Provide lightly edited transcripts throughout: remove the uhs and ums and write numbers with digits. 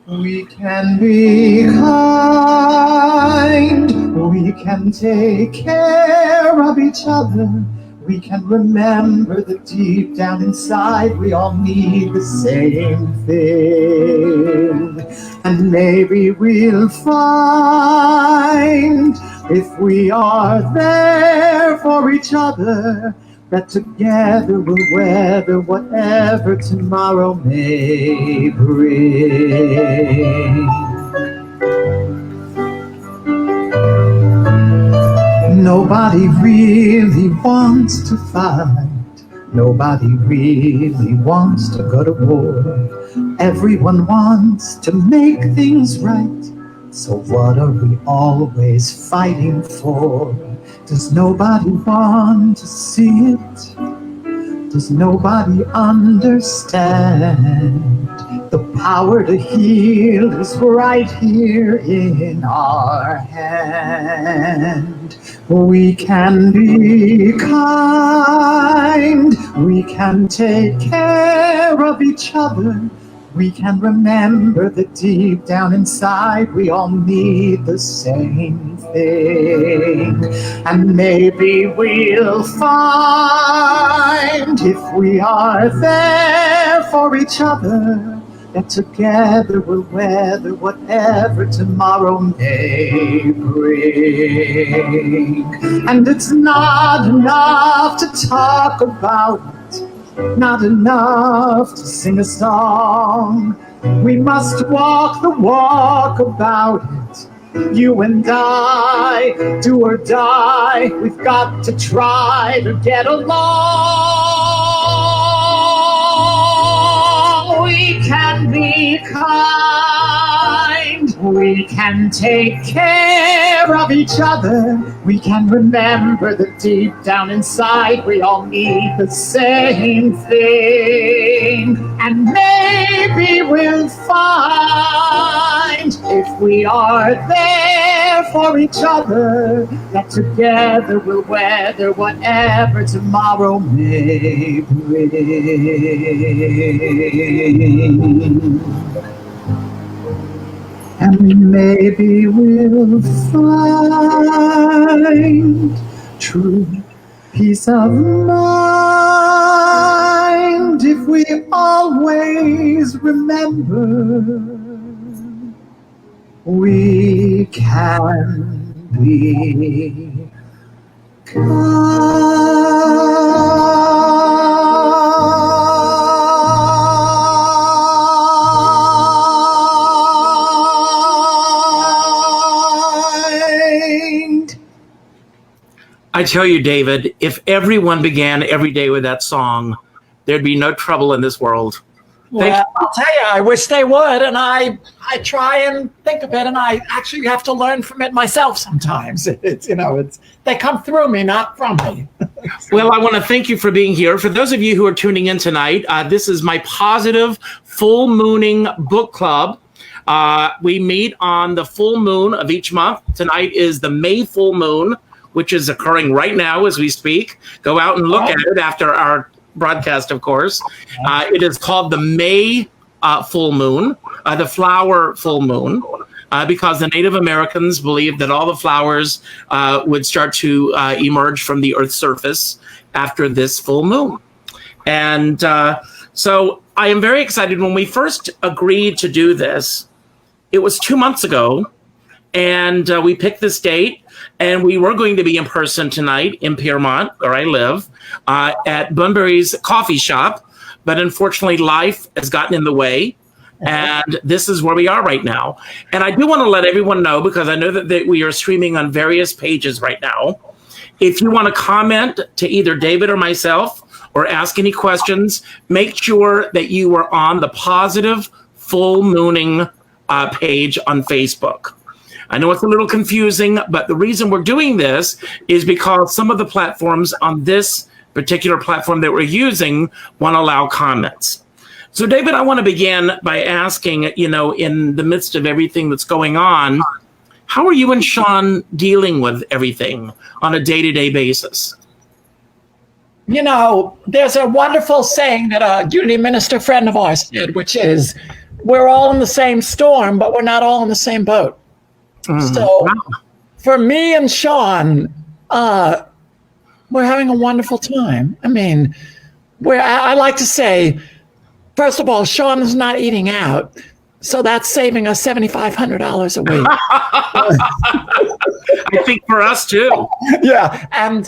We can be kind, we can take care of each other, we can remember that deep down inside we all need the same thing. And maybe we'll find, if we are there for each other, that together we'll weather whatever tomorrow may bring. Nobody really wants to fight. Nobody really wants to go to war. Everyone wants to make things right. So what are we always fighting for? Does nobody want to see it? Does nobody understand? The power to heal is right here in our hand. We can be kind, we can take care of each other, we can remember that deep down inside we all need the same thing. And maybe we'll find, if we are there for each other, that together we'll weather whatever tomorrow may bring. And it's not enough to talk about it, not enough to sing a song. We must walk the walk about it. You and I, do or die, we've got to try to get along. We can be kind, we can take care of each other, we can remember that deep down inside we all need the same thing. And maybe we'll find, if we are there for each other, that together we'll weather whatever tomorrow may bring. And maybe we'll find true peace of mind if we always remember we can be kind. I tell you, David, if everyone began every day with that song, there'd be no trouble in this world. Well, I'll tell you, I wish they would, and I try and think of it, and I actually have to learn from it myself sometimes. It's they come through me, not from me. Well, I want to thank you for being here. For those of you who are tuning in tonight, this is my positive full mooning book club. We meet on the full moon of each month. Tonight is the May full moon, which is occurring right now as we speak. Go out and look at it after our broadcast, of course. It is called the May full moon, the flower full moon, because the Native Americans believed that all the flowers would start to emerge from the Earth's surface after this full moon. And so I am very excited. When we first agreed to do this, it was 2 months ago, and we picked this date. And we were going to be in person tonight in Piermont, where I live, at Bunbury's coffee shop. But unfortunately, life has gotten in the way. And this is where we are right now. And I do want to let everyone know, because I know that we are streaming on various pages right now. If you want to comment to either David or myself or ask any questions, make sure that you are on the Positive Full Mooning page on Facebook. I know it's a little confusing, but the reason we're doing this is because some of the platforms on this particular platform that we're using won't allow comments. So, David, I want to begin by asking, in the midst of everything that's going on, how are you and Sean dealing with everything on a day-to-day basis? there's a wonderful saying that a Unity minister friend of ours did, which is, we're all in the same storm, but we're not all in the same boat. So for me and Sean, we're having a wonderful time. I mean, I like to say, first of all, Sean is not eating out, so that's saving us $7,500 a week. I think for us too. Yeah, and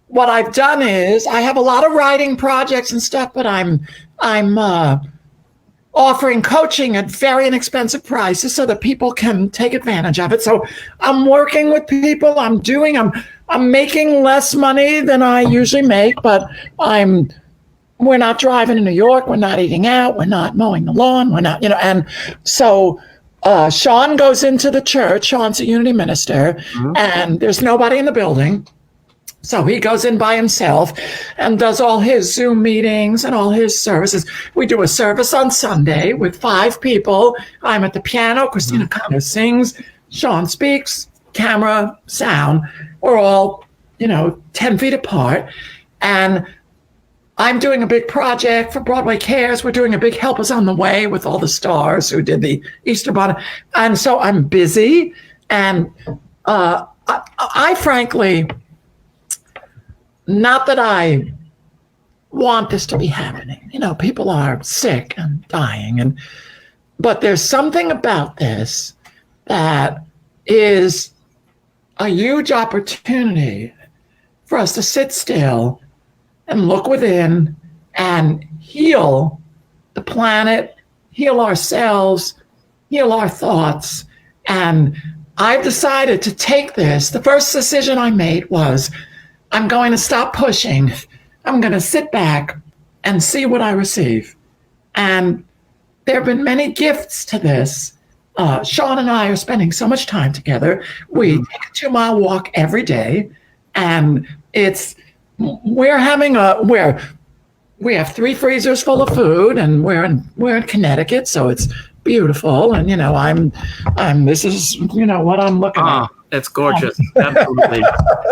what I've done is I have a lot of writing projects and stuff, but I'm offering coaching at very inexpensive prices so that people can take advantage of it. So I'm working with people. I'm making less money than I usually make, but we're not driving to New York. We're not eating out. We're not mowing the lawn. We're not, and so Sean goes into the church. Sean's a Unity minister, and there's nobody in the building. So he goes in by himself and does all his Zoom meetings and all his services. We do a service on Sunday with 5 people. I'm at the piano. Christina Connor sings. Sean speaks, camera, sound. We're all, 10 feet apart. And I'm doing a big project for Broadway Cares. We're doing a big Help Us on the Way with all the stars who did the Easter Bonnet. And so I'm busy. And I frankly... not that I want this to be happening. People are sick and dying, but there's something about this that is a huge opportunity for us to sit still and look within and heal the planet, heal ourselves, heal our thoughts. And I've decided to take this. The first decision I made was, I'm going to stop pushing. I'm going to sit back and see what I receive. And there have been many gifts to this. Sean and I are spending so much time together. We take a 2-mile walk every day. And we have 3 freezers full of food, and we're in Connecticut, so it's beautiful. And, this is, what I'm looking at. It's gorgeous. Absolutely.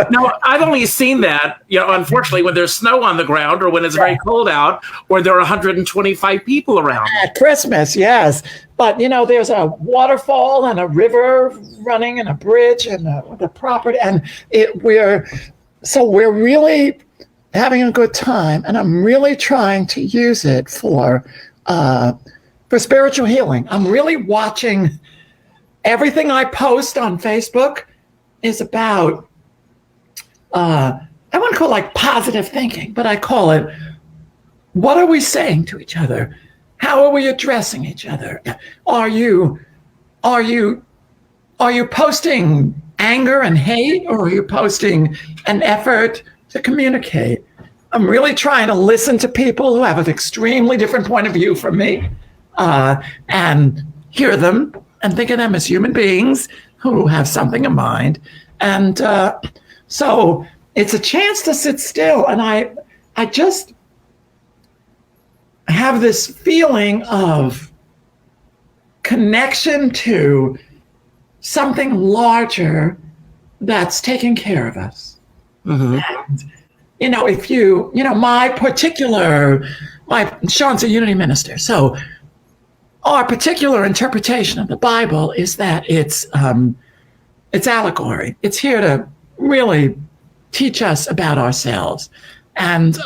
No, I've only seen that, unfortunately, when there's snow on the ground or when it's very cold out or there are 125 people around. At Christmas, yes. But, there's a waterfall and a river running and a bridge and the property. And we're really having a good time. And I'm really trying to use it for spiritual healing. I'm really watching everything I post on Facebook is about, I wouldn't call it like positive thinking, but I call it, what are we saying to each other? How are we addressing each other? Are you posting anger and hate, or are you posting an effort to communicate? I'm really trying to listen to people who have an extremely different point of view from me, and hear them and think of them as human beings who have something in mind. And so it's a chance to sit still. And I just have this feeling of connection to something larger that's taking care of us. And, Sean's a Unity minister. So our particular interpretation of the Bible is that it's allegory. It's here to really teach us about ourselves. And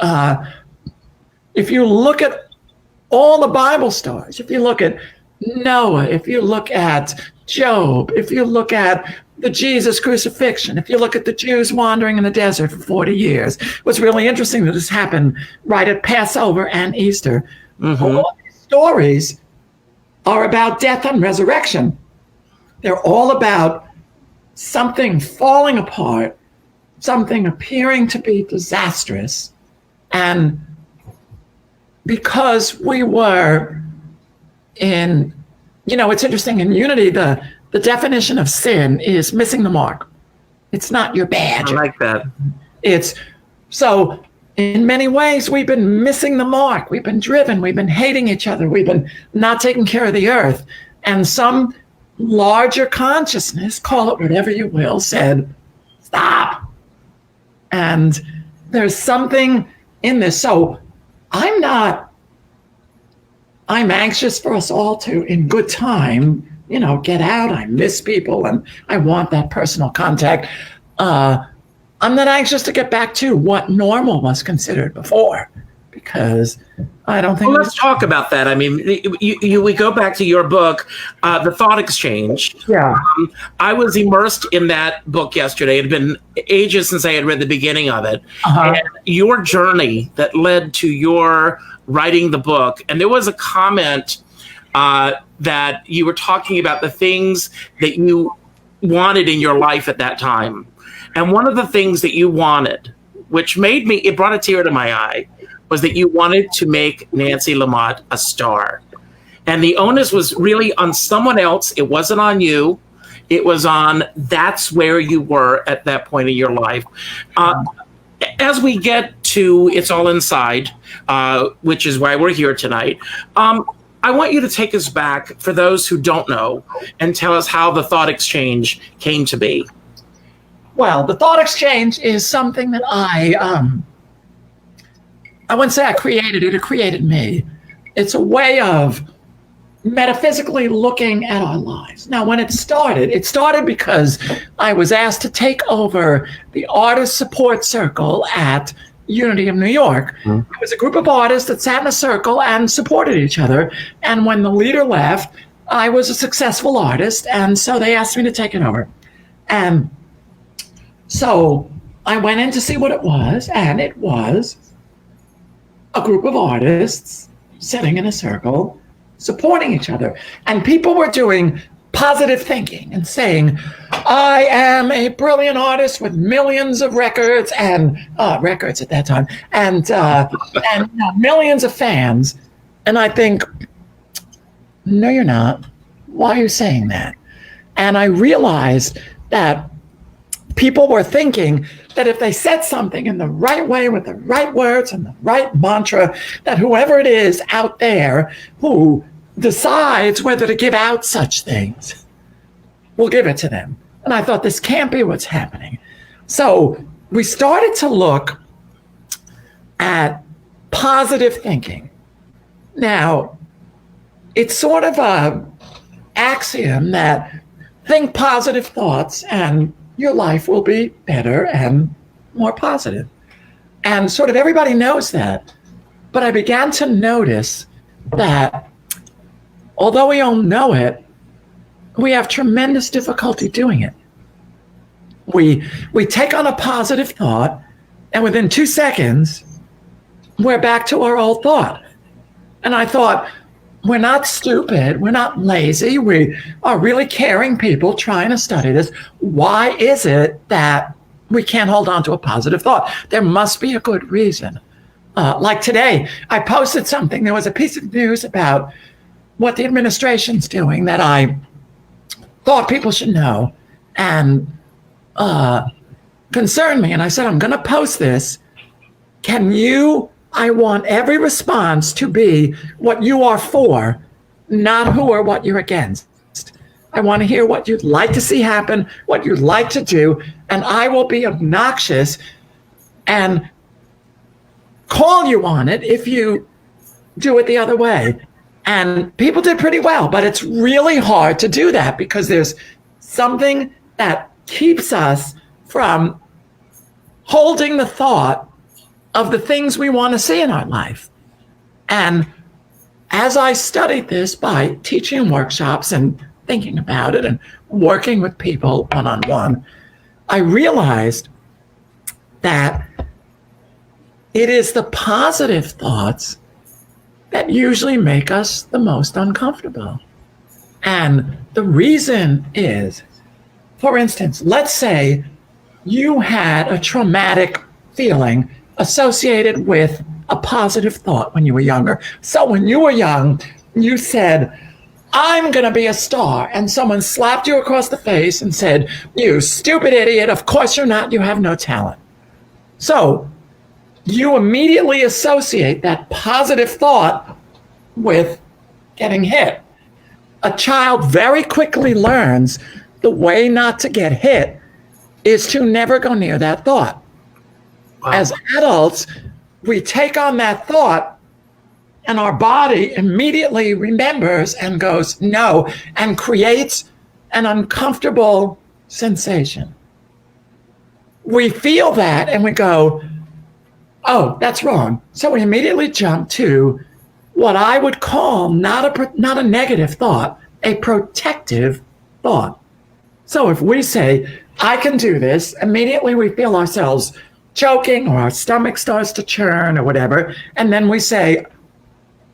if you look at all the Bible stories, if you look at Noah, if you look at Job, if you look at the Jesus crucifixion, if you look at the Jews wandering in the desert for 40 years, what's really interesting that this happened right at Passover and Easter. All these stories are about death and resurrection. They're all about something falling apart, something appearing to be disastrous. And because we were in, it's interesting, in Unity, the definition of sin is missing the mark. It's not your badge. I like that. So in many ways, we've been missing the mark. We've been driven. We've been hating each other. We've been not taking care of the earth. And some larger consciousness, call it whatever you will, said, stop. And there's something in this. So I'm anxious for us all to, in good time, get out. I miss people and I want that personal contact. I'm not anxious to get back to what normal was considered before, because I don't think. Well, let's talk about that. I mean, we go back to your book, The Thought Exchange. Yeah. I was immersed in that book yesterday. It had been ages since I had read the beginning of it. And your journey that led to your writing the book. And there was a comment that you were talking about the things that you wanted in your life at that time. And one of the things that you wanted, which it brought a tear to my eye, was that you wanted to make Nancy Lamotte a star. And the onus was really on someone else. It wasn't on you. It was on, that's where you were at that point in your life. As we get to It's All Inside, which is why we're here tonight, I want you to take us back, for those who don't know, and tell us how the Thought Exchange came to be. Well, the Thought Exchange is something that I wouldn't say I created it created me. It's a way of metaphysically looking at our lives. Now, when it started because I was asked to take over the artist support circle at Unity of New York. It was a group of artists that sat in a circle and supported each other. And when the leader left, I was a successful artist. And so they asked me to take it over. And so I went in to see what it was. And it was a group of artists sitting in a circle, supporting each other. And people were doing positive thinking and saying, I am a brilliant artist with millions of records and records at that time, and millions of fans. And I think, no, you're not. Why are you saying that? And I realized that people were thinking that if they said something in the right way with the right words and the right mantra, that whoever it is out there who decides whether to give out such things will give it to them. And I thought, this can't be what's happening. So we started to look at positive thinking. Now, it's sort of a axiom that think positive thoughts and your life will be better and more positive. And sort of everybody knows that. But I began to notice that although we all know it, we have tremendous difficulty doing it. We take on a positive thought, and within 2 seconds, we're back to our old thought. And I thought, we're not stupid, we're not lazy, we are really caring people trying to study this. Why is it that we can't hold on to a positive thought? There must be a good reason. Like today, I posted something. There was a piece of news about what the administration's doing that I thought people should know and concerned me. And I said, I'm going to post this. I want every response to be what you are for, not who or what you're against. I want to hear what you'd like to see happen, what you'd like to do, and I will be obnoxious and call you on it if you do it the other way. And people did pretty well, but it's really hard to do that because there's something that keeps us from holding the thought of the things we want to see in our life. And as I studied this by teaching workshops and thinking about it and working with people one-on-one, I realized that it is the positive thoughts that usually make us the most uncomfortable. And the reason is, for instance, let's say you had a traumatic feeling associated with a positive thought when you were younger. So when you were young, you said, I'm going to be a star. And someone slapped you across the face and said, you stupid idiot, of course you're not, you have no talent. So you immediately associate that positive thought with getting hit. A child very quickly learns the way not to get hit is to never go near that thought. As adults, we take on that thought and our body immediately remembers and goes, no, and creates an uncomfortable sensation. We feel that and we go, oh, that's wrong. So we immediately jump to what I would call not a negative thought, a protective thought. So if we say, I can do this, immediately we feel ourselves choking or our stomach starts to churn or whatever. And then we say,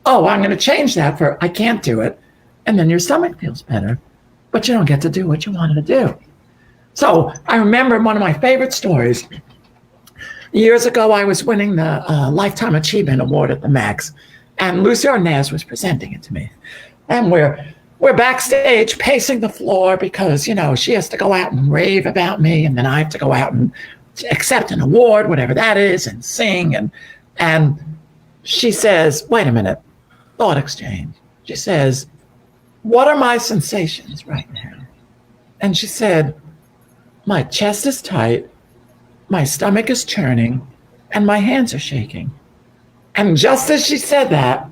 oh, I'm going to change that for I can't do it. And then your stomach feels better, but you don't get to do what you wanted to do. So I remember one of my favorite stories. Years ago, I was winning the Lifetime Achievement Award at the Max, and Lucy Arnaz was presenting it to me. And we're backstage pacing the floor because, you know, she has to go out and rave about me, and then I have to go out and accept an award, whatever that is, and sing. And she says, wait a minute, thought exchange. She says, what are my sensations right now? And she said, my chest is tight, my stomach is churning, and my hands are shaking. And just as she said that,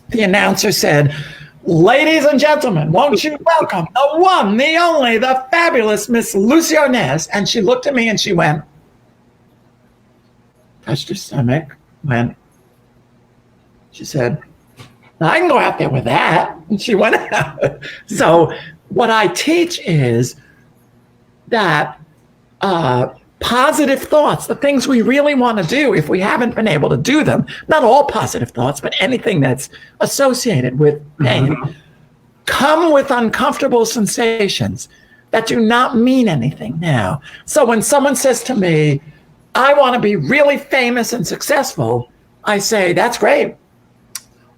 the announcer said, ladies and gentlemen, won't you welcome the one, the only, the fabulous Miss Lucy Arnaz. And she looked at me and she went, touched her stomach, went, she said, I can go out there with that. And she went out. So what I teach is that positive thoughts, the things we really want to do, if we haven't been able to do them, not all positive thoughts, but anything that's associated with pain, come with uncomfortable sensations that do not mean anything now. So when someone says to me, I want to be really famous and successful, I say, that's great.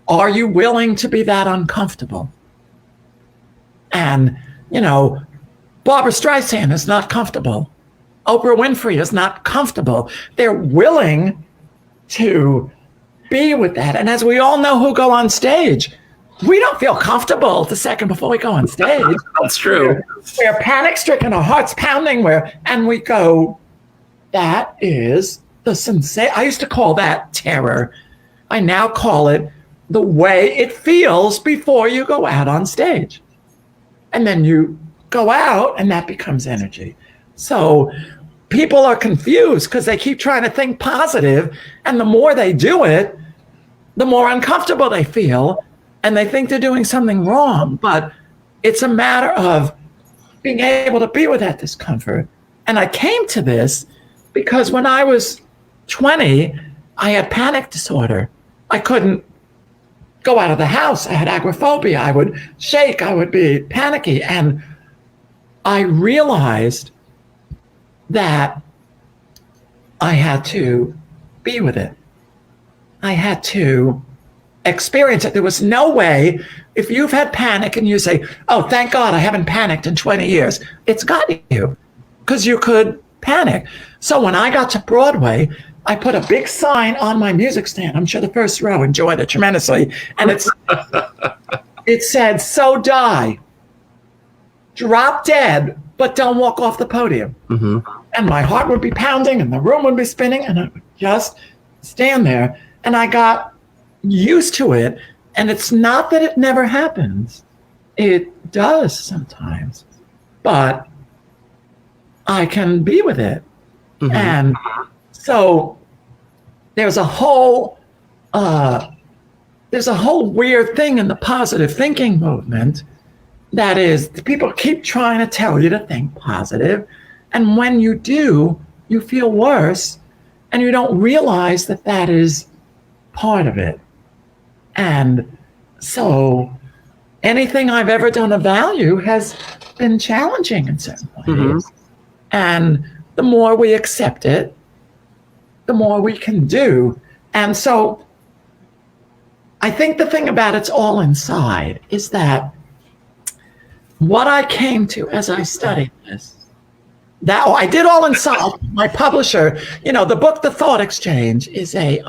Are you willing to be that uncomfortable? And, you know, Barbara Streisand is not comfortable. Oprah Winfrey is not comfortable. They're willing to be with that. And as we all know who go on stage, we don't feel comfortable the second before we go on stage. That's true. We're panic-stricken, our heart's pounding, and we go, that is the sensation. I used to call that terror. I now call it the way it feels before you go out on stage. And then you go out and that becomes energy. So people are confused because they keep trying to think positive, and the more they do it, the more uncomfortable they feel, and they think they're doing something wrong. But it's a matter of being able to be with that discomfort. And I came to this because when I was 20, I had panic disorder. I couldn't go out of the house. I had agoraphobia. I would shake. I would be panicky. And I realized that I had to be with it. I had to experience it. There was no way, if you've had panic and you say, oh, thank God I haven't panicked in 20 years, it's got you because you could panic. So when I got to Broadway, I put a big sign on my music stand. I'm sure the first row enjoyed it tremendously. And it said, so die, drop dead, but don't walk off the podium. Mm-hmm. And my heart would be pounding and the room would be spinning and I would just stand there. And I got used to it. And it's not that it never happens. It does sometimes. But I can be with it. Mm-hmm. And so there's a whole weird thing in the positive thinking movement. That is, people keep trying to tell you to think positive. And when you do, you feel worse. And you don't realize that that is part of it. And so anything I've ever done of value has been challenging in certain ways. Mm-hmm. And the more we accept it, the more we can do. And so I think the thing about it's all inside is that what I came to as I studied this, that I did all inside. My publisher, you know, the book, The Thought Exchange, is a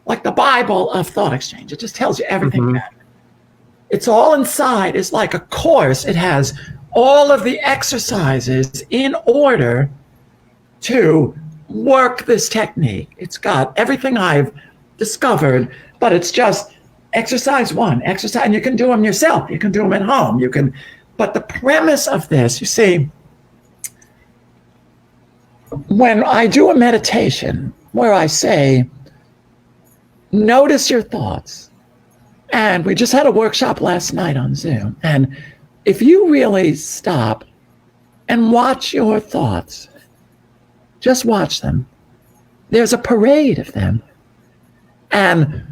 like the Bible of thought exchange. It just tells you everything about it. It's all inside. It's like a course. It has all of the exercises in order to work this technique. It's got everything I've discovered, but it's just exercise one, exercise, and you can do them yourself. You can do them at home. But the premise of this, you see, when I do a meditation where I say, notice your thoughts, and we just had a workshop last night on Zoom, and if you really stop and watch your thoughts, just watch them. There's a parade of them. And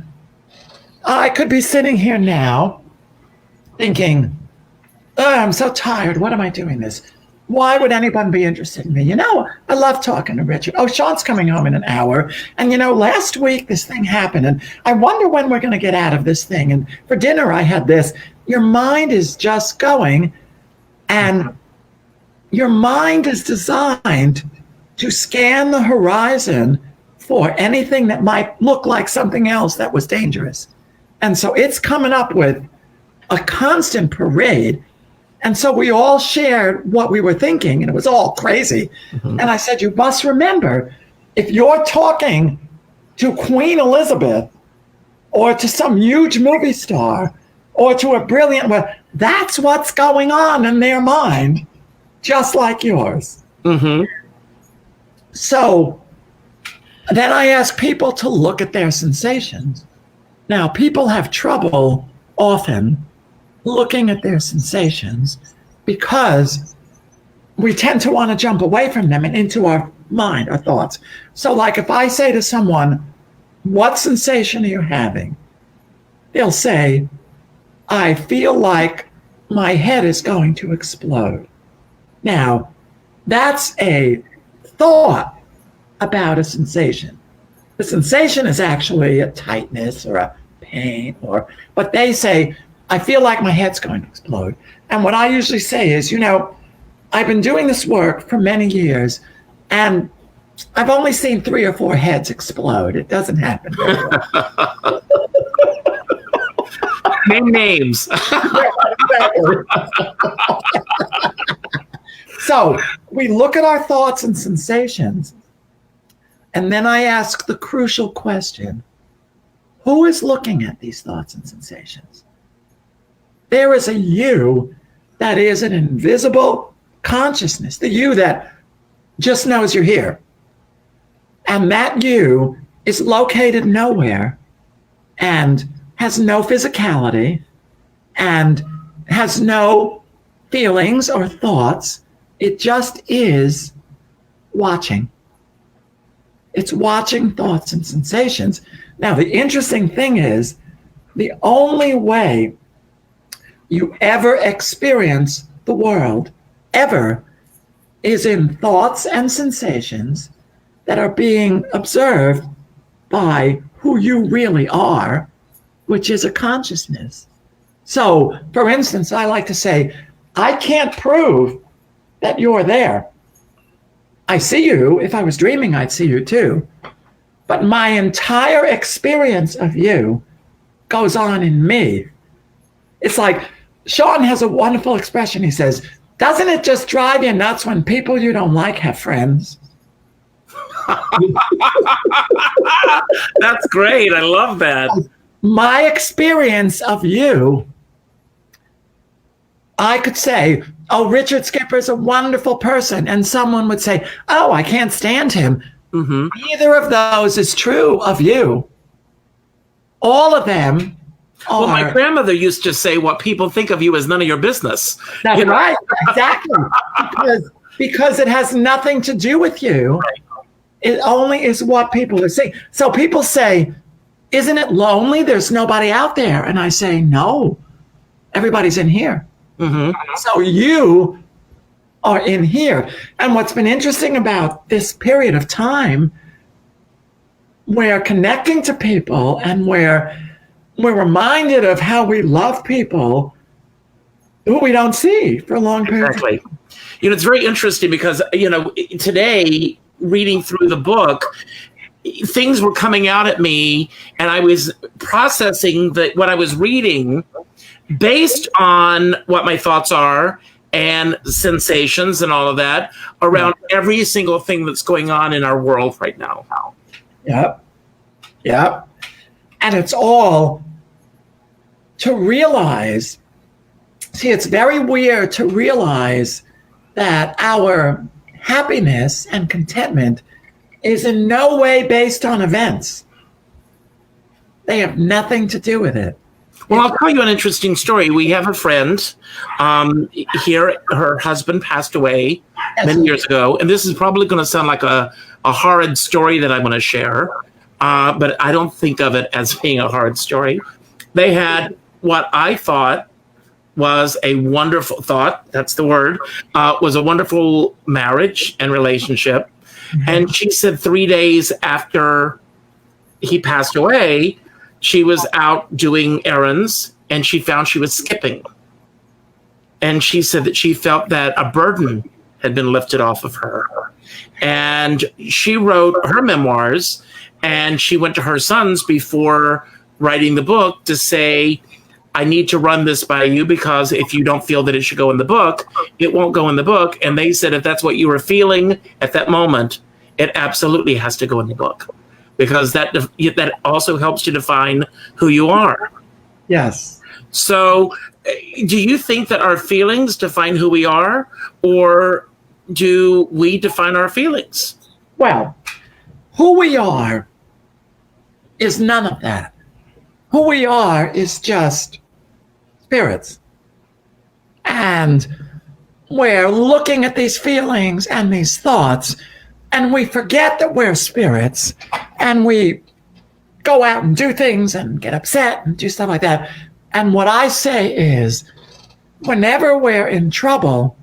I could be sitting here now thinking, oh, I'm so tired. What am I doing this? Why would anyone be interested in me? You know, I love talking to Richard. Oh, Sean's coming home in an hour. And, you know, last week this thing happened. And I wonder when we're going to get out of this thing. And for dinner, I had this. Your mind is just going. And your mind is designed to scan the horizon for anything that might look like something else that was dangerous. And so it's coming up with a constant parade. And so we all shared what we were thinking, and it was all crazy. Mm-hmm. And I said, you must remember, if you're talking to Queen Elizabeth or to some huge movie star or to a brilliant, well, that's what's going on in their mind, just like yours. Mm-hmm. So then I ask people to look at their sensations. Now, people have trouble often looking at their sensations because we tend to want to jump away from them and into our mind, our thoughts. So like if I say to someone, what sensation are you having? They'll say, I feel like my head is going to explode. Now, that's a thought about a sensation. The sensation is actually a tightness or a pain, but they say, I feel like my head's going to explode. And what I usually say is, you know, I've been doing this work for many years, and I've only seen 3 or 4 heads explode. It doesn't happen very well. Name names. Yeah, exactly. So we look at our thoughts and sensations, and then I ask the crucial question, who is looking at these thoughts and sensations? There is a you that is an invisible consciousness, the you that just knows you're here. And that you is located nowhere and has no physicality and has no feelings or thoughts. It just is watching. It's watching thoughts and sensations. Now, the interesting thing is, the only way you ever experience the world, ever, is in thoughts and sensations that are being observed by who you really are, which is a consciousness. So, for instance, I like to say, I can't prove that you're there. I see you. If I was dreaming, I'd see you too. But my entire experience of you goes on in me. It's like, Sean has a wonderful expression. He says, doesn't it just drive you nuts when people you don't like have friends? That's great. I love that. My experience of you, I could say, oh, Richard Skipper's a wonderful person. And someone would say, oh, I can't stand him. Mm-hmm. Neither of those is true of you. All of them are. Well, my grandmother used to say, what people think of you is none of your business. That's you know? right. Exactly. because it has nothing to do with you. Right. It only is what people are saying. So people say, isn't it lonely? There's nobody out there. And I say, no, everybody's in here. Mm-hmm. So you are in here. And what's been interesting about this period of time, we're connecting to people and we're reminded of how we love people who we don't see for a long period of time. You know, it's very interesting because, you know, today, reading through the book, things were coming out at me and I was processing what I was reading based on what my thoughts are and sensations and all of that around every single thing that's going on in our world right now. Yep. Yep. And it's all to realize, see, it's very weird to realize that our happiness and contentment is in no way based on events. They have nothing to do with it. Well, I'll tell you an interesting story. We have a friend here. Her husband passed away many years ago. And this is probably going to sound like a horrid story that I'm going to share. But I don't think of it as being a horrid story. They had what I thought was a wonderful thought. That's the word. Was a wonderful marriage and relationship. Mm-hmm. And she said 3 days after he passed away, she was out doing errands and she found she was skipping. And she said that she felt that a burden had been lifted off of her. And she wrote her memoirs and she went to her sons before writing the book to say, I need to run this by you because if you don't feel that it should go in the book, it won't go in the book. And they said, if that's what you were feeling at that moment, it absolutely has to go in the book. Because that also helps to define who you are. Yes. So do you think that our feelings define who we are, or do we define our feelings? Well, who we are is none of that. Who we are is just spirits. And we're looking at these feelings and these thoughts, and we forget that we're spirits, and we go out and do things and get upset and do stuff like that. And what I say is, whenever we're in trouble,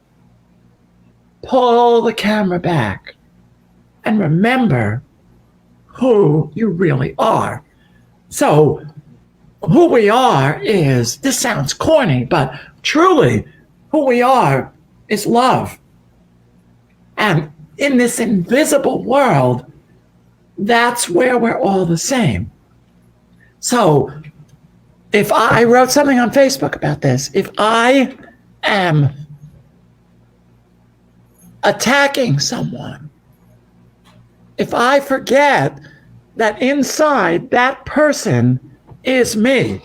pull the camera back and remember who you really are. So who we are is, this sounds corny, but truly who we are is love. And in this invisible world, that's where we're all the same. So if I wrote something on Facebook about this, if I am attacking someone, if I forget that inside that person is me,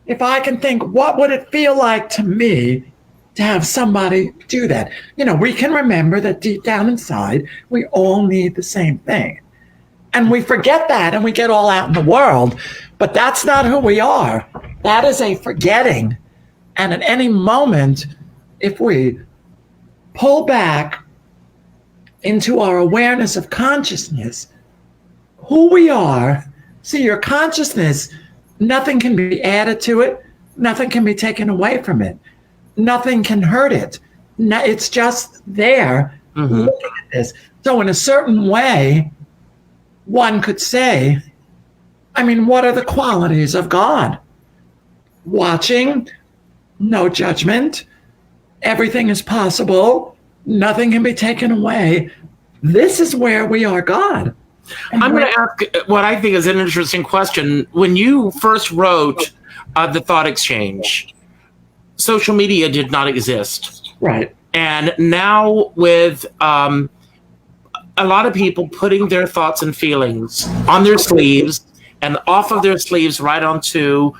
if I can think, what would it feel like to me to have somebody do that? You know, we can remember that deep down inside, we all need the same thing. And we forget that and we get all out in the world, but that's not who we are. That is a forgetting. And at any moment, if we pull back into our awareness of consciousness, who we are, see, your consciousness, nothing can be added to it. Nothing can be taken away from it. Nothing can hurt it. It's just there looking at this. So in a certain way, one could say, I mean, what are the qualities of God? Watching, no judgment, everything is possible, nothing can be taken away. This is where we are God. And I'm going to ask what I think is an interesting question. When you first wrote The Thought Exchange, social media did not exist. Right. And now with a lot of people putting their thoughts and feelings on their sleeves and off of their sleeves right onto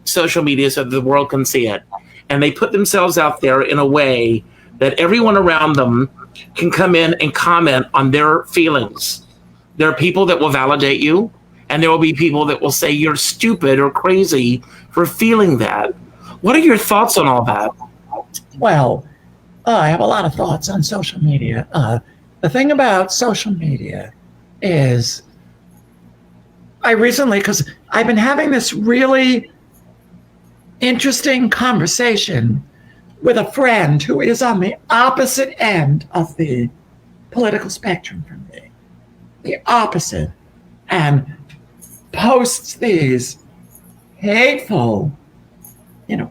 social media so that the world can see it. And they put themselves out there in a way that everyone around them can come in and comment on their feelings. There are people that will validate you, and there will be people that will say you're stupid or crazy for feeling that. What are your thoughts on all that? Well, I have a lot of thoughts on social media. The thing about social media is I recently, because I've been having this really interesting conversation with a friend who is on the opposite end of the political spectrum from me, the opposite, and posts these hateful,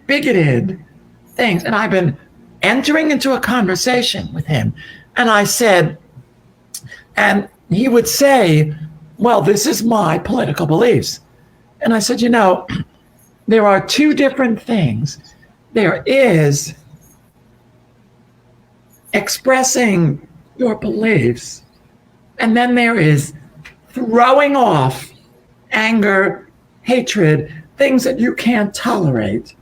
bigoted things. And I've been entering into a conversation with him. And I said, and he would say, well, this is my political beliefs. And I said, there are two different things. There is expressing your beliefs. And then there is throwing off anger, hatred, things that you can't tolerate,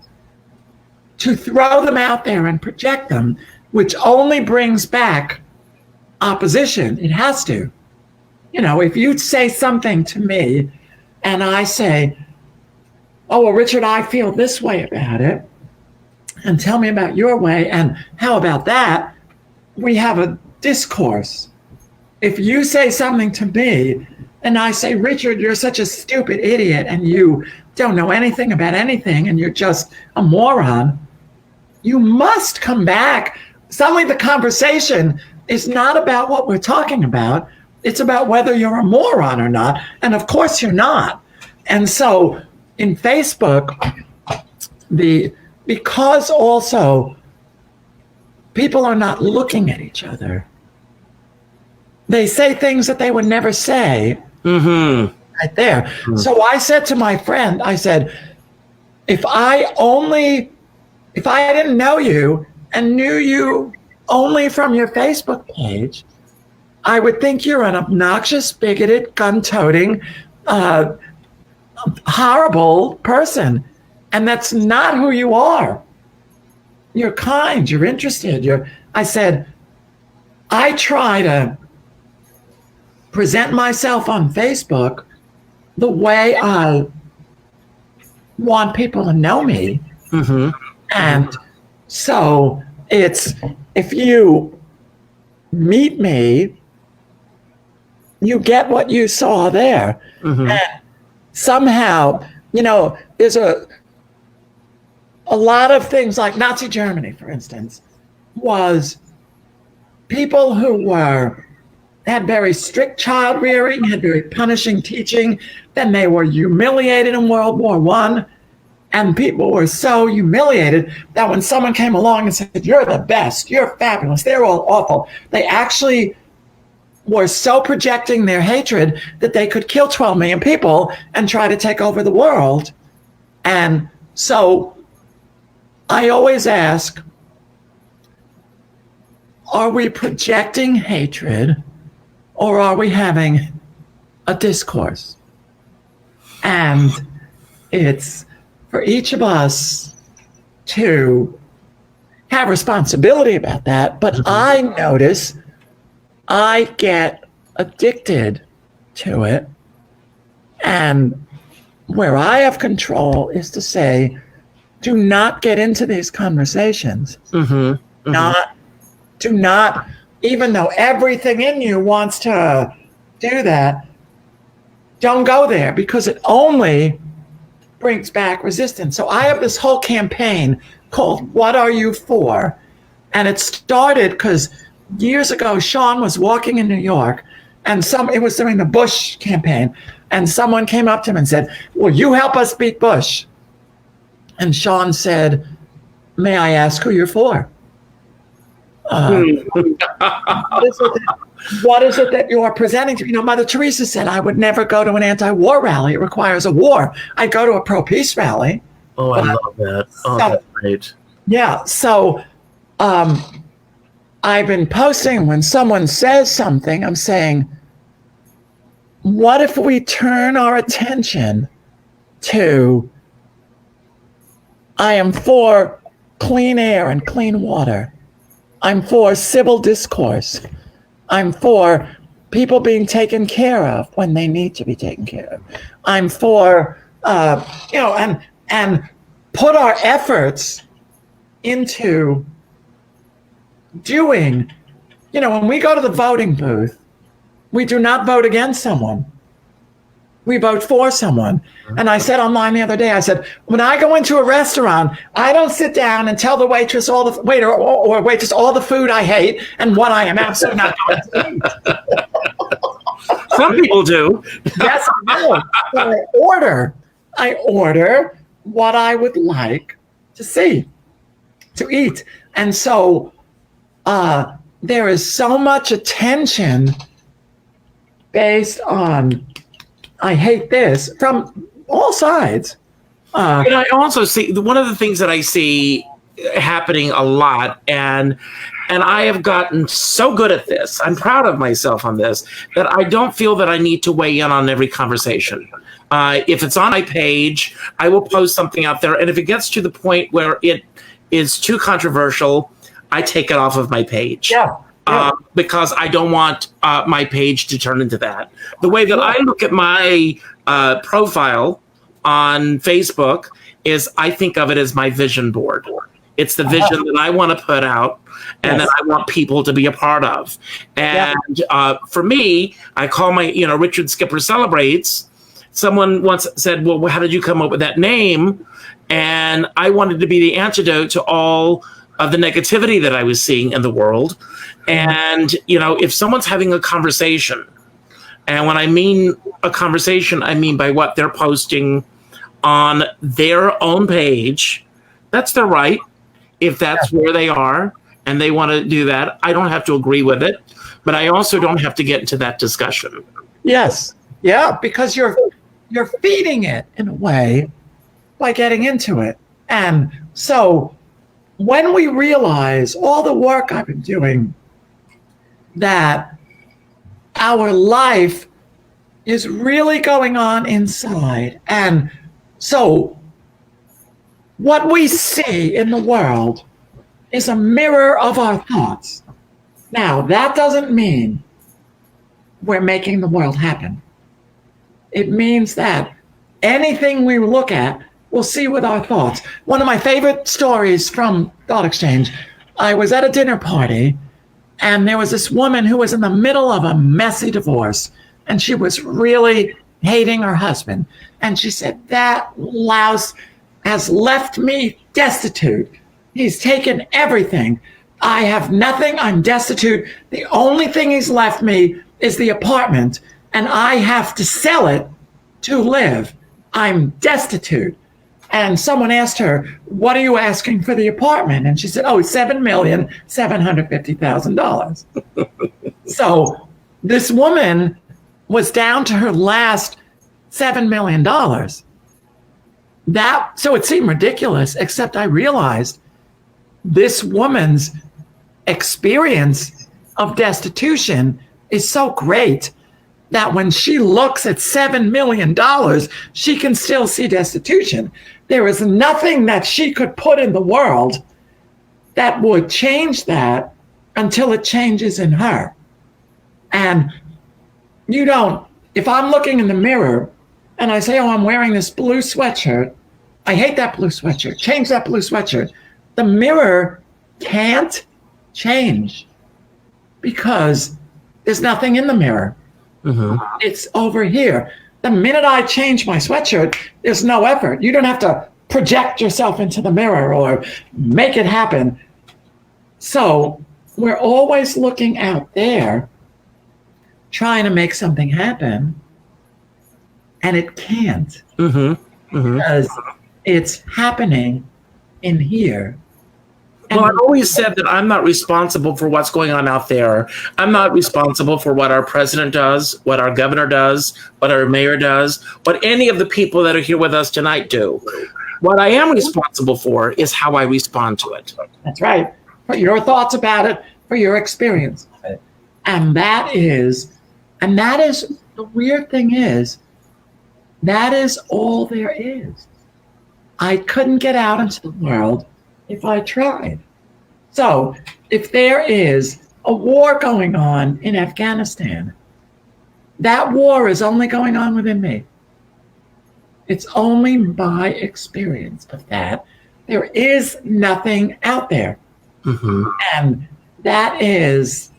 to throw them out there and project them, which only brings back opposition. It has to. You know, if you say something to me and I say, oh, well, Richard, I feel this way about it, and tell me about your way, and how about that? We have a discourse. If you say something to me and I say, Richard, you're such a stupid idiot and you don't know anything about anything and you're just a moron, you must come back. Suddenly the conversation is not about what we're talking about. It's about whether you're a moron or not. And of course you're not. And so in Facebook, because also people are not looking at each other, they say things that they would never say right there. Mm-hmm. So I said to my friend, I said, if I didn't know you and knew you only from your Facebook page, I would think you're an obnoxious, bigoted, gun-toting, horrible person. And that's not who you are. You're kind, you're interested. I said, I try to present myself on Facebook the way I want people to know me. Mm-hmm. And so it's, if you meet me, you get what you saw there. Mm-hmm. And somehow, you know, there's a lot of things like Nazi Germany, for instance, was people who had very strict child rearing, had very punishing teaching. Then they were humiliated in World War I. And people were so humiliated that when someone came along and said, you're the best, you're fabulous, they're all awful, they actually were so projecting their hatred that they could kill 12 million people and try to take over the world. And so I always ask, are we projecting hatred or are we having a discourse? And it's for each of us to have responsibility about that. But I notice I get addicted to it. And where I have control is to say, do not get into these conversations. Mm-hmm. Mm-hmm. Do not, even though everything in you wants to do that, don't go there because it only brings back resistance. So I have this whole campaign called What Are You For? And it started because years ago, Sean was walking in New York and it was during the Bush campaign. And someone came up to him and said, will you help us beat Bush? And Sean said, may I ask who you're for? What is it that you are presenting to? You know, Mother Teresa said, I would never go to an anti-war rally. It requires a war. I'd go to a pro-peace rally. Oh, I love that. Oh, that's great. Yeah. So I've been posting when someone says something, I'm saying, what if we turn our attention to, I am for clean air and clean water. I'm for civil discourse. I'm for people being taken care of when they need to be taken care of. I'm for, and put our efforts into doing, when we go to the voting booth, we do not vote against someone. We vote for someone. And I said online the other day, I said, when I go into a restaurant, I don't sit down and tell the waitress or waitress all the food I hate and what I am absolutely not going to eat. Some people do. Yes, I know. So I order what I would like to eat. And so there is so much attention based on, I hate this, from all sides. And I also see, one of the things that I see happening a lot, and I have gotten so good at this. I'm proud of myself on this, that I don't feel that I need to weigh in on every conversation. If it's on my page, I will post something out there, and if it gets to the point where it is too controversial, I take it off of my page. Because I don't want my page to turn into that. The way that I look at my profile on Facebook is I think of it as my vision board. It's the vision that I want to put out and that I want people to be a part of. And for me, I call my, Richard Skipper Celebrates. Someone once said, well, how did you come up with that name? And I wanted to be the antidote to all of the negativity that I was seeing in the world. And, if someone's having a conversation, and when I mean a conversation, I mean by what they're posting on their own page, that's their right. If that's where they are and they want to do that, I don't have to agree with it, but I also don't have to get into that discussion. Yes. Yeah, because you're feeding it in a way by getting into it. And so when we realize all the work I've been doing, that our life is really going on inside. And so what we see in the world is a mirror of our thoughts. Now, that doesn't mean we're making the world happen. It means that anything we look at, we'll see with our thoughts. One of my favorite stories from Thought Exchange, I was at a dinner party, and there was this woman who was in the middle of a messy divorce, and she was really hating her husband. And she said, that louse has left me destitute. He's taken everything. I have nothing. I'm destitute. The only thing he's left me is the apartment, and I have to sell it to live. I'm destitute. And someone asked her, what are you asking for the apartment? And she said, $7,750,000. So this woman was down to her last $7 million. So it seemed ridiculous, except I realized this woman's experience of destitution is so great that when she looks at $7 million, she can still see destitution. There is nothing that she could put in the world that would change that until it changes in her. And if I'm looking in the mirror and I say, I'm wearing this blue sweatshirt, I hate that blue sweatshirt, change that blue sweatshirt. The mirror can't change because there's nothing in the mirror. Mm-hmm. It's over here. The minute I change my sweatshirt, there's no effort. You don't have to project yourself into the mirror or make it happen. So we're always looking out there, trying to make something happen, and it can't. Mm-hmm. Mm-hmm. Because it's happening in here. Well, I've always said that I'm not responsible for what's going on out there. I'm not responsible for what our president does, what our governor does, what our mayor does, what any of the people that are here with us tonight do. What I am responsible for is how I respond to it. That's right. For your thoughts about it, for your experience of it. And that is the weird thing is, that is all there is. I couldn't get out into the world if I tried. So if there is a war going on in Afghanistan, that war is only going on within me. It's only my experience of that. There is nothing out there. Mm-hmm. And that is,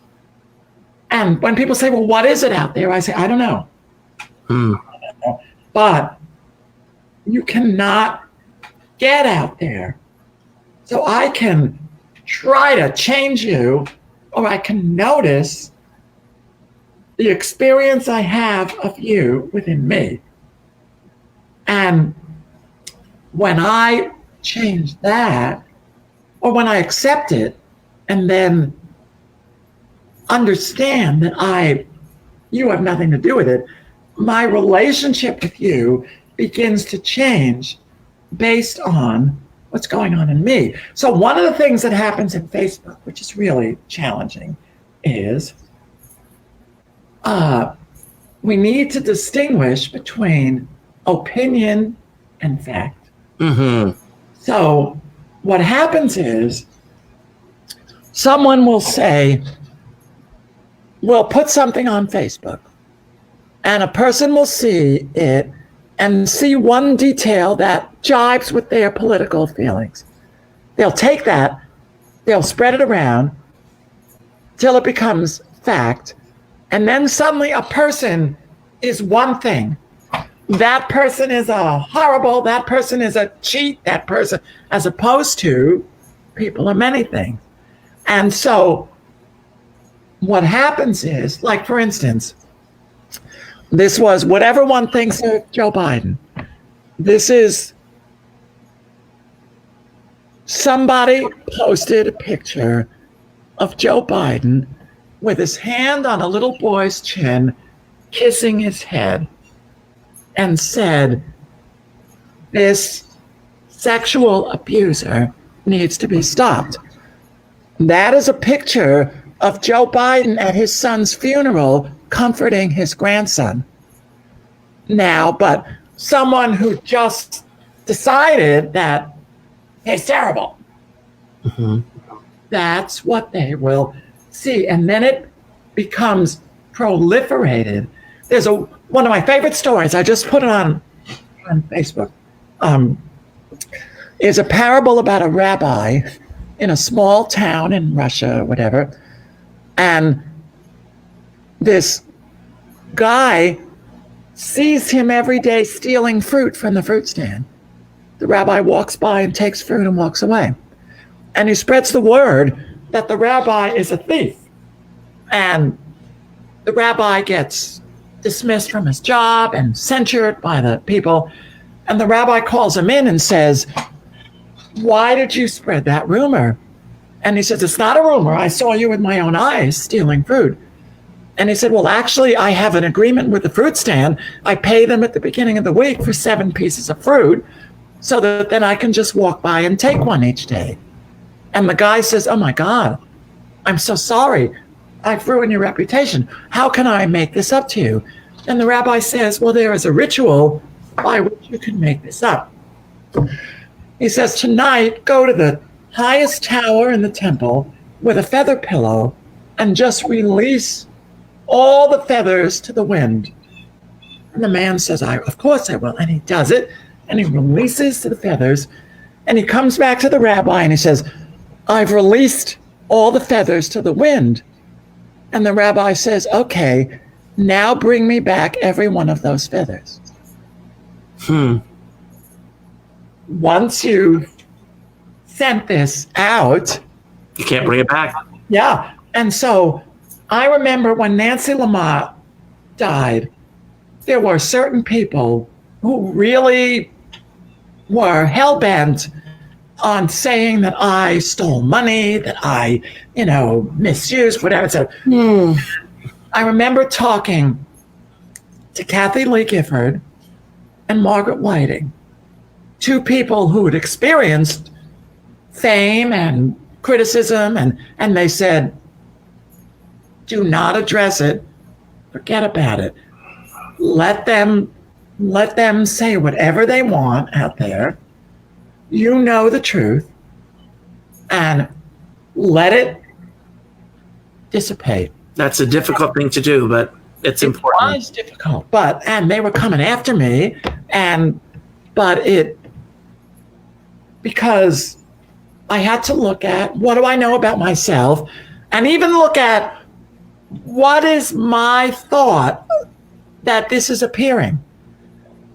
and when people say, well, what is it out there? I say, I don't know. But you cannot get out there. So I can try to change you, or I can notice the experience I have of you within me. And when I change that, or when I accept it, and then understand that you have nothing to do with it, my relationship with you begins to change based on what's going on in me. So one of the things that happens in Facebook, which is really challenging, is we need to distinguish between opinion and fact. Mm-hmm. So what happens is someone will say, we'll put something on Facebook, and a person will see it and see one detail that jibes with their political feelings. They'll take that, they'll spread it around till it becomes fact, and then suddenly a person is one thing. That person is a horrible, that person is a cheat, that person, as opposed to people are many things. And so what happens is, like for instance, this was whatever one thinks of Joe Biden. This is somebody posted a picture of Joe Biden with his hand on a little boy's chin, kissing his head, and said, this sexual abuser needs to be stopped. That is a picture of Joe Biden at his son's funeral comforting his grandson. Now, but someone who just decided that he's terrible, that's what they will see. And then it becomes proliferated. There's one of my favorite stories, I just put it on Facebook, is a parable about a rabbi in a small town in Russia or whatever. And this guy sees him every day stealing fruit from the fruit stand. The rabbi walks by and takes fruit and walks away. And he spreads the word that the rabbi is a thief. And the rabbi gets dismissed from his job and censured by the people. And the rabbi calls him in and says, why did you spread that rumor? And he says, it's not a rumor. I saw you with my own eyes stealing fruit. And he said, well, actually, I have an agreement with the fruit stand. I pay them at the beginning of the week for 7 pieces of fruit so that then I can just walk by and take one each day. And the guy says, oh my God, I'm so sorry. I've ruined your reputation. How can I make this up to you? And the rabbi says, well, there is a ritual by which you can make this up. He says, tonight, go to the highest tower in the temple with a feather pillow and just release all the feathers to the wind. And the man says, of course I will. And he does it, and he releases the feathers, and he comes back to the rabbi and he says, I've released all the feathers to the wind. And the rabbi says, okay, now bring me back every one of those feathers. Once you sent this out, you can't bring it back. Yeah. And so I remember when Nancy Lamott died, there were certain people who really were hell-bent on saying that I stole money, that I, misused, whatever. So I remember talking to Kathy Lee Gifford and Margaret Whiting, 2 people who had experienced fame and criticism, and they said, do not address it, forget about it. Let them say whatever they want out there. You know the truth, and let it dissipate. That's a difficult thing to do, but it's important. It was difficult, and they were coming after me, because I had to look at what do I know about myself, and even look at what is my thought that this is appearing.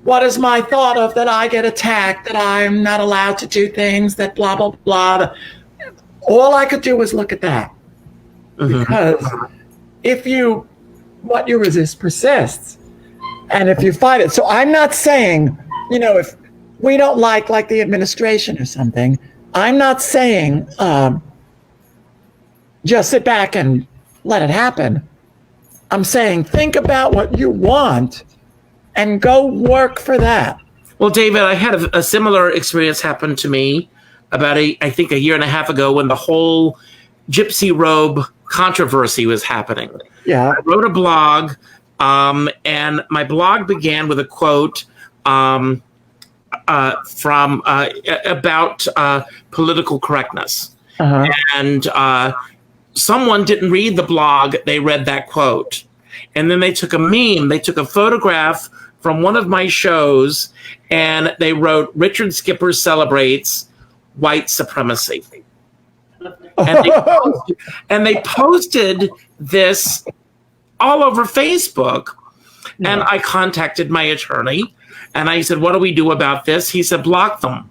What is my thought of that I get attacked, that I'm not allowed to do things, that blah, blah, blah. All I could do was look at that. Because what you resist persists. And if you fight it. So I'm not saying, if we don't like the administration or something, I'm not saying just sit back and let it happen. I'm saying think about what you want and go work for that. Well, David, I had a similar experience happen to me about I think a year and a half ago when the whole gypsy robe controversy was happening. Yeah. I wrote a blog, and my blog began with a quote from about political correctness. And someone didn't read the blog, they read that quote. And then they took a meme, they took a photograph from one of my shows, and they wrote, Richard Skipper celebrates white supremacy. And they posted this all over Facebook. And I contacted my attorney, and I said, what do we do about this? He said, block them.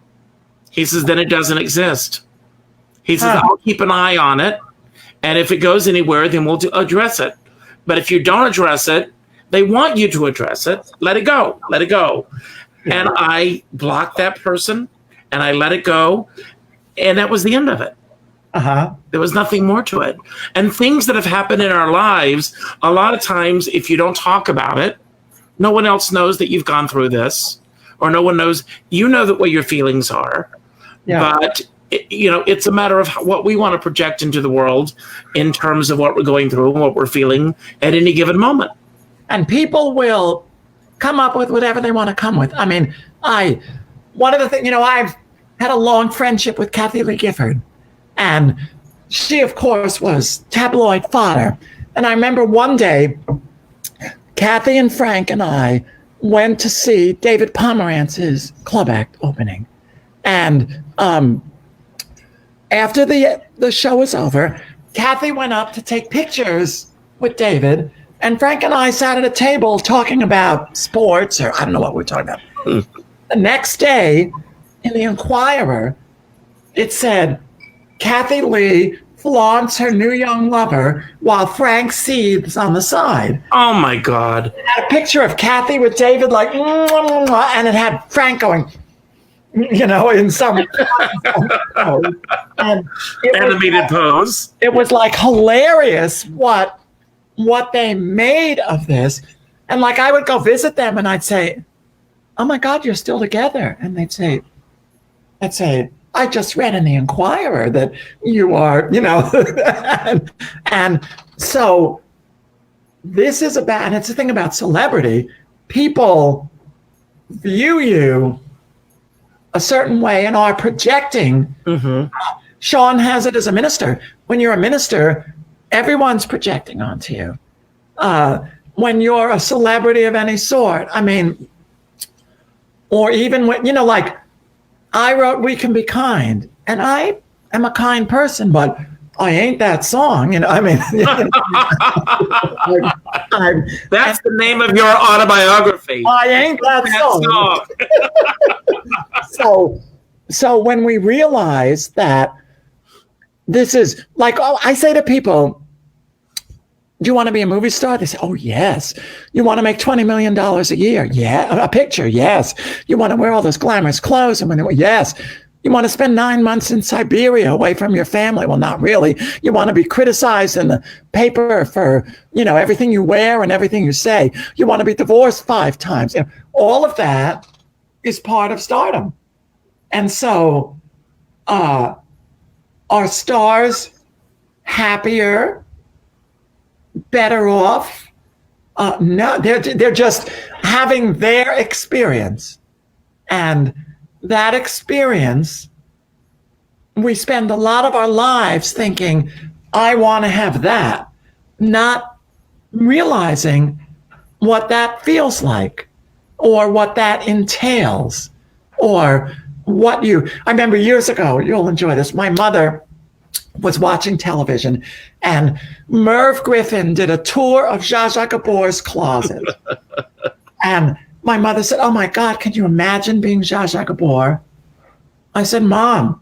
He says, then it doesn't exist. He says, I'll keep an eye on it. And if it goes anywhere, then we'll address it. But if you don't address it, they want you to address it. Let it go. Let it go. And I blocked that person, and I let it go. And that was the end of it. There was nothing more to it. And things that have happened in our lives, a lot of times, if you don't talk about it, no one else knows that you've gone through this, or no one knows, you know that what your feelings are. But it's a matter of what we want to project into the world in terms of what we're going through and what we're feeling at any given moment. And people will come up with whatever they want to come with. I mean, one of the things, I've had a long friendship with Kathie Lee Gifford, and she, of course, was tabloid fodder. And I remember one day, Kathy and Frank and I went to see David Pomerantz's club act opening. And after the show was over, Kathy went up to take pictures with David, and Frank and I sat at a table talking about sports, or I don't know what we were talking about. The next day, in the Inquirer, it said, Kathie Lee flaunts her new young lover while Frank seethes on the side. Oh, my God. It had a picture of Kathy with David like, and it had Frank going, in some and animated pose. It was like hilarious what they made of this. And like I would go visit them and I'd say, oh my God, you're still together. And I'd say, I just read in the Inquirer that you are, and so this is about, and it's the thing about celebrity, people view you a certain way and are projecting. Sean has it as a minister. When you're a minister, everyone's projecting onto you. When you're a celebrity of any sort, I mean, or even when, like I wrote We Can Be Kind, and I am a kind person, but I ain't that song. I mean, that's the name of your autobiography. I ain't that song. So when we realize that this is like, I say to people, do you want to be a movie star? They say, oh, yes. You want to make $20 million a year? Yeah. A picture? Yes. You want to wear all those glamorous clothes? Yes. You want to spend 9 months in Siberia away from your family? Well, not really. You want to be criticized in the paper for, everything you wear and everything you say. You want to be divorced 5 times. All of that is part of stardom. And so are stars happier, better off? No, they're just having their experience. And that experience, we spend a lot of our lives thinking, I want to have that, not realizing what that feels like or what that entails or I remember years ago, you'll enjoy this, my mother was watching television and Merv Griffin did a tour of Zsa Zsa Gabor's closet. And my mother said, oh my God, can you imagine being Zsa Zsa Gabor? I said, Mom,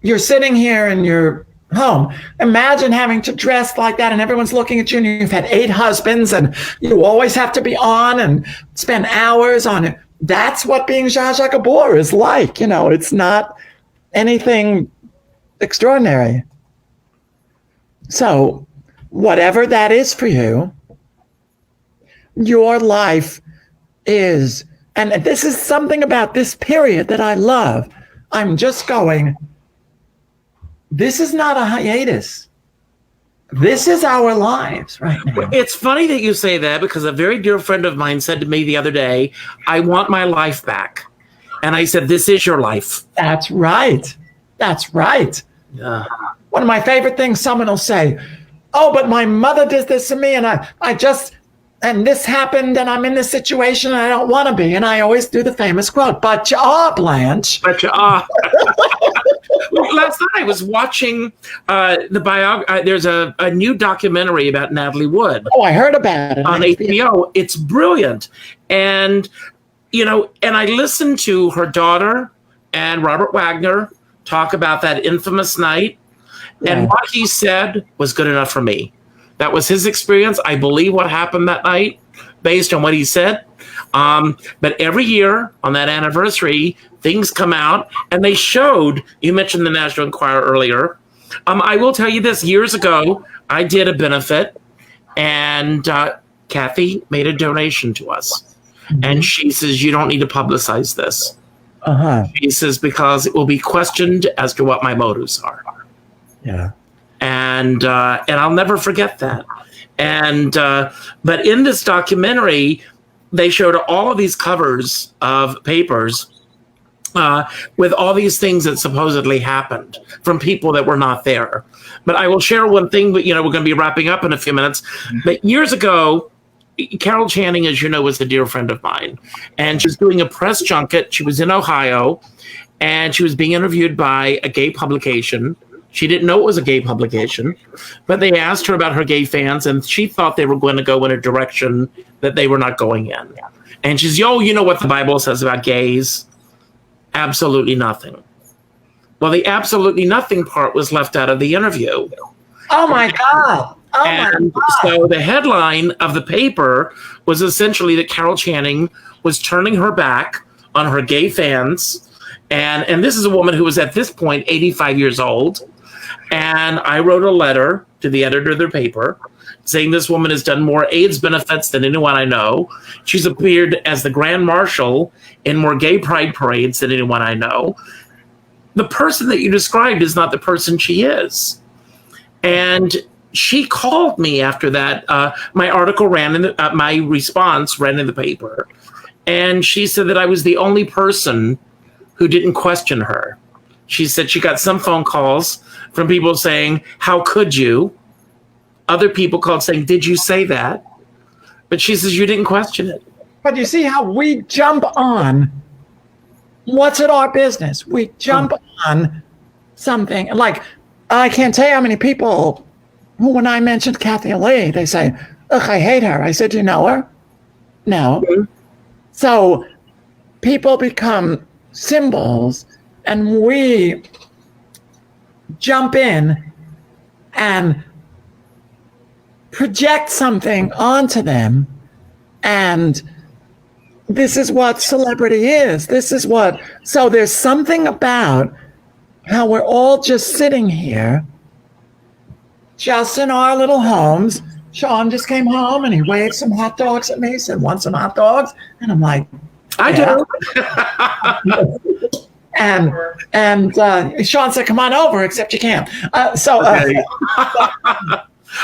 you're sitting here in your home. Imagine having to dress like that and everyone's looking at you and you've had 8 husbands and you always have to be on and spend hours on it. That's what being Zsa Zsa Gabor is like. It's not anything extraordinary. So whatever that is for you, your life is, and this is something about this period that I love. I'm just going, this is not a hiatus. This is our lives right now. It's funny that you say that, because a very dear friend of mine said to me the other day, I want my life back. And I said, this is your life. That's right. That's right. One of my favorite things someone will say, oh, but my mother did this to me, and and this happened, and I'm in this situation, and I don't want to be. And I always do the famous quote, but you are, Blanche. But you are. Last night I was watching there's a new documentary about Natalie Wood. Oh, I heard about it. On HBO. It's brilliant. And, and I listened to her daughter and Robert Wagner talk about that infamous night. Yeah. And what he said was good enough for me. That was his experience. I believe what happened that night based on what he said. But every year on that anniversary, things come out, and they showed, you mentioned the National Enquirer earlier. I will tell you this, years ago, I did a benefit, and Kathy made a donation to us. Mm-hmm. And she says, you don't need to publicize this. She says, because it will be questioned as to what my motives are. Yeah. And I'll never forget that. And but in this documentary, they showed all of these covers of papers with all these things that supposedly happened from people that were not there. But I will share one thing, but we're going to be wrapping up in a few minutes. Mm-hmm. But years ago, Carol Channing, as you know, was a dear friend of mine. And she was doing a press junket. She was in Ohio, and she was being interviewed by a gay publication. She didn't know it was a gay publication, but they asked her about her gay fans, and she thought they were going to go in a direction that they were not going in. And she's, you know what the Bible says about gays? Absolutely nothing. Well, the absolutely nothing part was left out of the interview. Oh, my God. So the headline of the paper was essentially that Carol Channing was turning her back on her gay fans. And this is a woman who was at this point 85 years old. And I wrote a letter to the editor of their paper saying this woman has done more AIDS benefits than anyone I know. She's appeared as the Grand Marshal in more gay pride parades than anyone I know. The person that you described is not the person she is. And she called me after that. My article ran in my response ran in the paper. And she said that I was the only person who didn't question her. She said she got some phone calls from people saying, how could you? Other people called saying, did you say that? But she says, you didn't question it. But you see how we jump on what's it our business? We jump on something. Like, I can't tell you how many people who, when I mentioned Kathy Lee, they say, ugh, I hate her. I said, you know her? No. Mm-hmm. So people become symbols, and we jump in and project something onto them. And this is what celebrity is. So there's something about how we're all just sitting here, just in our little homes. Sean just came home and he waved some hot dogs at me. He said, want some hot dogs? And I'm like, I do. And Sean said, come on over, except you can't. Okay.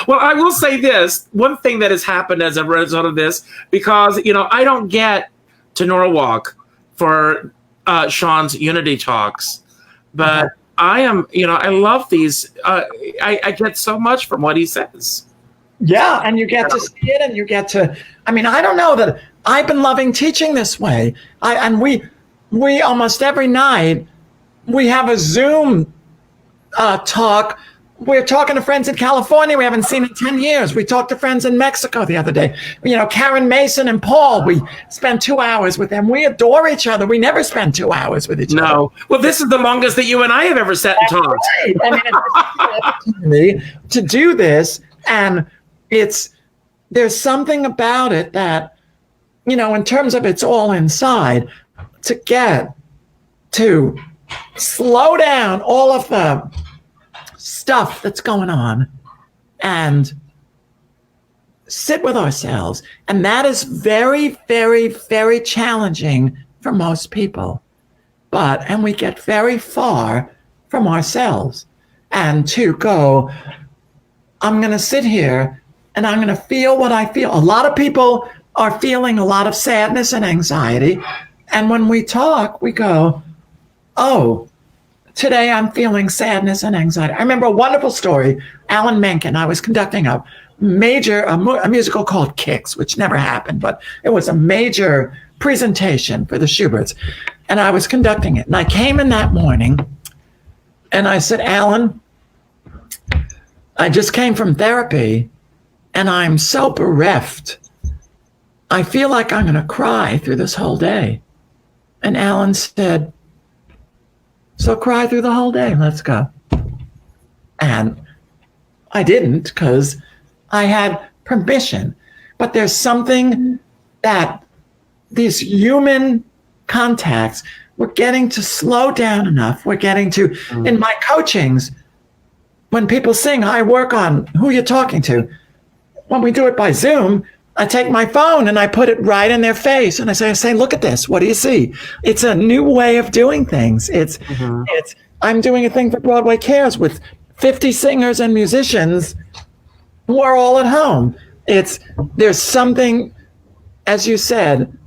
Well, I will say this. One thing that has happened as a result of this, because, I don't get to Norwalk for Sean's Unity Talks, but I am, I love these. I get so much from what he says. Yeah, and you get to see it, and you get to, I don't know that I've been loving teaching this way. We almost every night, we have a Zoom talk. We're talking to friends in California we haven't seen in 10 years. We talked to friends in Mexico the other day. Karen Mason and Paul, we spent 2 hours with them. We adore each other. We never spend 2 hours with each other. No. Well, this is the longest that you and I have ever sat and talked. Right. It's an opportunity to do this, and there's something about it that, in terms of it's all inside, to get to slow down all of the stuff that's going on and sit with ourselves. And that is very, very, very challenging for most people. and we get very far from ourselves. And to go, I'm going to sit here and I'm going to feel what I feel. A lot of people are feeling a lot of sadness and anxiety. And when we talk, we go, oh, today I'm feeling sadness and anxiety. I remember a wonderful story. Alan Menken, I was conducting a musical called Kicks, which never happened, but it was a major presentation for the Schuberts. And I was conducting it. And I came in that morning and I said, Alan, I just came from therapy and I'm so bereft. I feel like I'm going to cry through this whole day. And Alan said, so cry through the whole day. Let's go. And I didn't because I had permission. But there's something that these human contacts, we're getting to slow down enough. We're getting to, in my coachings, when people sing, I work on who you're talking to. When we do it by Zoom, I take my phone and I put it right in their face. And I say, look at this. What do you see? It's a new way of doing things. I'm doing a thing for Broadway Cares with 50 singers and musicians who are all at home. There's something, as you said,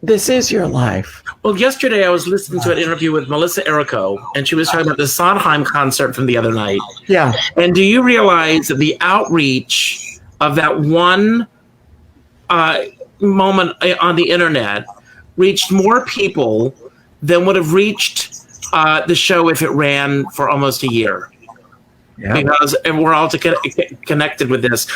this is your life. Well, yesterday I was listening to an interview with Melissa Errico, and she was talking about the Sondheim concert from the other night. Yeah. And do you realize that the outreach of that one moment on the internet reached more people than would have reached the show if it ran for almost a year? Yeah. Because we're all connected with this.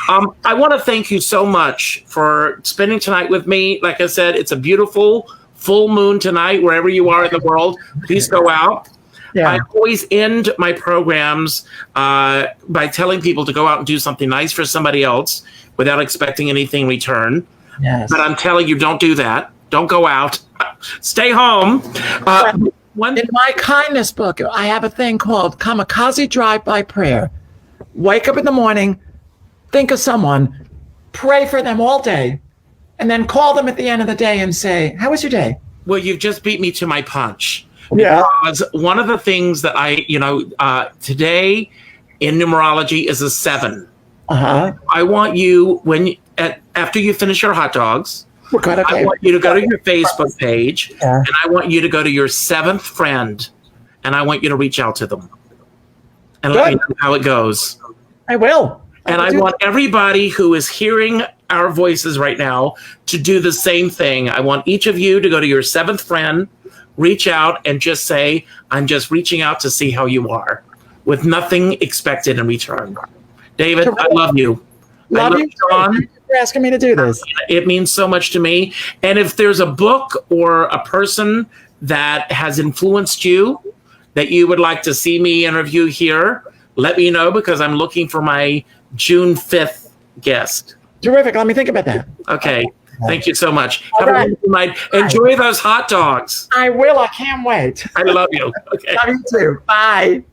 I want to thank you so much for spending tonight with me. Like I said, it's a beautiful full moon tonight, wherever you are in the world. Please go out. Yeah. I always end my programs by telling people to go out and do something nice for somebody else without expecting anything in return. Yes. But I'm telling you, don't do that. Don't go out. Stay home. In my kindness book, I have a thing called Kamikaze Drive-By Prayer. Wake up in the morning, think of someone, pray for them all day, and then call them at the end of the day and say, how was your day? Well, you've just beat me to my punch. Yeah. Because one of the things that today in numerology is a 7. Uh-huh. I want you, after you finish your hot dogs, I want you to go to your Facebook page, and I want you to go to your 7th friend, and I want you to reach out to them and let me know how it goes. I will. And I want everybody who is hearing our voices right now to do the same thing. I want each of you to go to your 7th friend, reach out, and just say, I'm just reaching out to see how you are, with nothing expected in return. David, I love you. Love you, John. Thank you for asking me to do this. It means so much to me. And if there's a book or a person that has influenced you that you would like to see me interview here, let me know, because I'm looking for my June 5th guest. Terrific. Let me think about that. Okay. Thank you so much. Have a wonderful night. Enjoy those hot dogs. I will. I can't wait. I love you. Okay. Love you too. Bye.